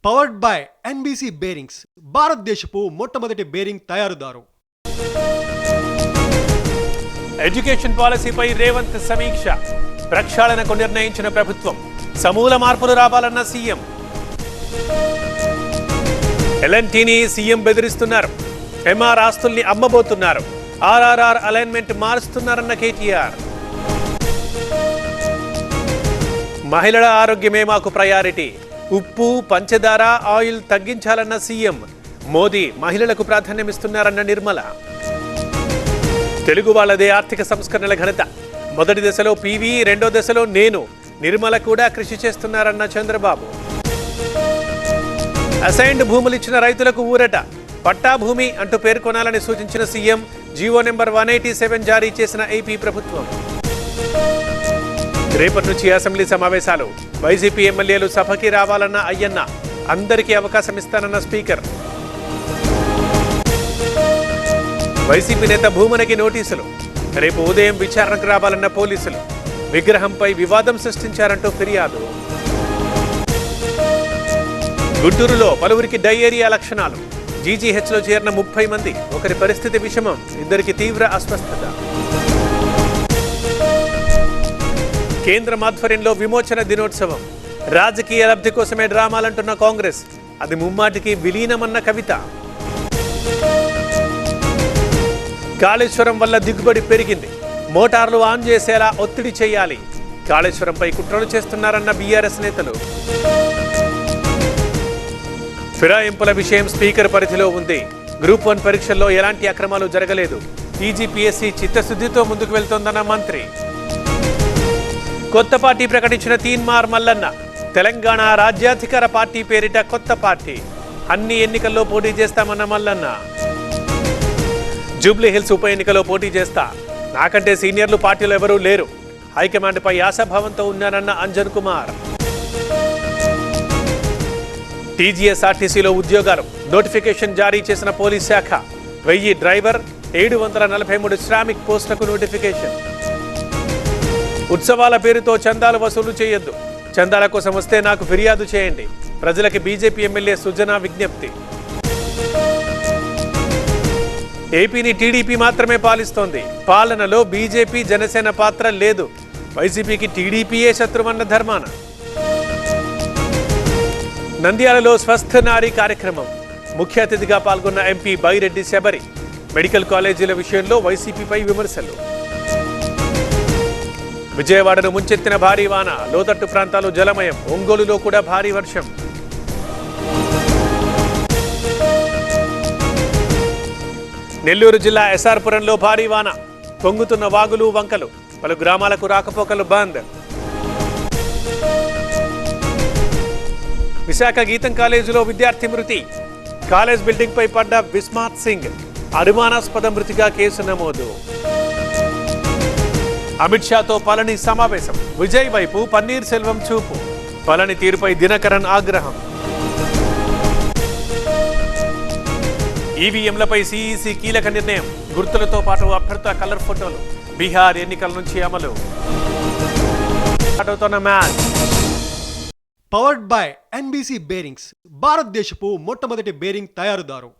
Powered by NBC bearings, భారతదేశపు మొట్టమొదటి bearing తయారుదారు. Education పాలసీపై Revanth సమీక్ష, ప్రక్షాళనకు నిర్ణయించిన ప్రభుత్వం, సమూల మార్పులు రావాలన్న సీఎం. ఎల్ఎన్టీని సీఎం బెదిరిస్తున్నారు, ఎంఆర్ ఆస్తుల్ని అమ్మబోతున్నారు, ఆర్ఆర్ఆర్ అలైన్మెంట్ మారుస్తున్నారన్న కేటీఆర్. మహిళల ఆరోగ్యమే మాకు ప్రయారిటీ, ఉప్పు పంచదార ఆయిల్ తగ్గించాలన్న సీఎం. మోదీ మహిళలకు ప్రాధాన్యమిస్తున్నారన్న నిర్మల. తెలుగు వాళ్ళదే ఆర్థిక సంస్కరణల ఘనత, మొదటి దశలో పీవీ, రెండో దశలో నేను, నిర్మల కూడా కృషి చేస్తున్నారన్న చంద్రబాబు. అసైన్డ్ భూములు ఇచ్చిన రైతులకు ఊరట, పట్టా భూమి అంటూ పేర్కొనాలని సూచించిన సీఎం. జీవో నెంబర్ 187 జారీ చేసిన ఏపీ ప్రభుత్వం. రేపటి నుంచి అసెంబ్లీ సమావేశాలు, వైసీపీ ఎమ్మెల్యేలు సభకి రావాలన్న అయ్యన్న, అందరికీ అవకాశం ఇస్తానన్న స్పీకర్. వైసీపీ నేత భూమనకి నోటీసులు, రేపు ఉదయం విచారణకు రావాలన్న పోలీసులు. విగ్రహంపై వివాదం సృష్టించారంటూ ఫిర్యాదు. గుంటూరులో పలువురికి డయేరియా లక్షణాలు, జీజీహెచ్లో చేరిన 30 మంది, ఒకరి పరిస్థితి విషమం, ఇద్దరికి తీవ్ర అస్వస్థత. కేంద్రం ఆధ్వర్యంలో విమోచన దినోత్సవం, రాజకీయ లబ్ధి కోసమే డ్రామాలంటున్న కాంగ్రెస్, అది ముమ్మాటికి విలీనమన్న కవిత. కాళేశ్వరం వల్ల దిగుబడి పెరిగింది, మోటార్లు ఆన్ చేసేలా ఒత్తిడి చేయాలి, కాళేశ్వరంపై కుట్రలు చేస్తున్నారన్న బీఆర్ఎస్ నేతలు. ఫిరాయింపుల విషయం స్పీకర్ పరిధిలో ఉంది, గ్రూప్ 1 పరీక్షల్లో ఎలాంటి అక్రమాలు జరగలేదు, టీజీపీఎస్సీ చిత్తశుద్ధితో ముందుకు వెళ్తోందన్న మంత్రి. కొత్త పార్టీ ప్రకటించిన తీన్మార్ మల్లన్న, తెలంగాణ రాజ్యాధికార పార్టీ పేరిట కొత్త పార్టీ, అన్ని ఎన్నికల్లో పోటీ చేస్తామన్న మల్లన్న. జూబ్లీ హిల్స్ ఉప ఎన్నికలో పోటీ చేస్తా, నాకంటే సీనియర్లు పార్టీలో ఎవరూ లేరు, హైకమాండ్పై ఆశాభావంతో ఉన్నానన్న అంజన్ కుమార్. టీజీఎస్ఆర్టీసీలో ఉద్యోగాలు, నోటిఫికేషన్ జారీ చేసిన పోలీస్ శాఖ. 1000 డ్రైవర్, 743 శ్రామిక్ పోస్టులకు నోటిఫికేషన్. ఉత్సవాల పేరుతో చందాలు వసూలు చేయొద్దు, చందాల కోసం వస్తే నాకు ఫిర్యాదు చేయండి, ప్రజలకి బీజేపీ ఎమ్మెల్యే సుజనా విజ్ఞప్తి. ఏపీని టీడీపీ మాత్రమే పాలిస్తోంది, పాలనలో బీజేపీ జనసేన పాత్ర లేదు, వైసీపీకి టీడీపీయే శత్రువన్న ధర్మాన. నంద్యాలలో స్వస్థ నారీ కార్యక్రమం, ముఖ్య అతిథిగా పాల్గొన్న ఎంపీ బైరెడ్డి శబరి. మెడికల్ కాలేజీల విషయంలో వైసీపీపై విమర్శలు. విజయవాడను ముంచెత్తిన భారీ వాన, లోతట్టు ప్రాంతాలు జలమయం, ఒంగోలులో కూడా భారీ వర్షం. నెల్లూరు జిల్లా ఎస్ఆర్పురంలో భారీ వాన, పొంగుతున్న వాగులు వంకలు, పలు గ్రామాలకు రాకపోకలు బంద్. విశాఖ గీతం కాలేజీలో విద్యార్థి మృతి, కాలేజ్ బిల్డింగ్ పై పడ్డ విస్మాత్ సింగ్, అనుమానాస్పద మృతిగా కేసు నమోదు. అమిత్ షాతో పళని సమావేశం, విజయ్ వైపు పన్నీర్ సెల్వం చూపు, పళని తీరుపై దినకరన్ ఆగ్రహం. ఈవీఎంలపై సీఈసీ కీలక నిర్ణయం, గుర్తులతో పాటు అభ్యర్థుల కలర్ ఫోటోలు, బీహార్ ఎన్నికల నుంచి అమలు. Match powered by NBC bearings, భారతదేశపు మొట్టమొదటి బేరింగ్ తయారుదారు.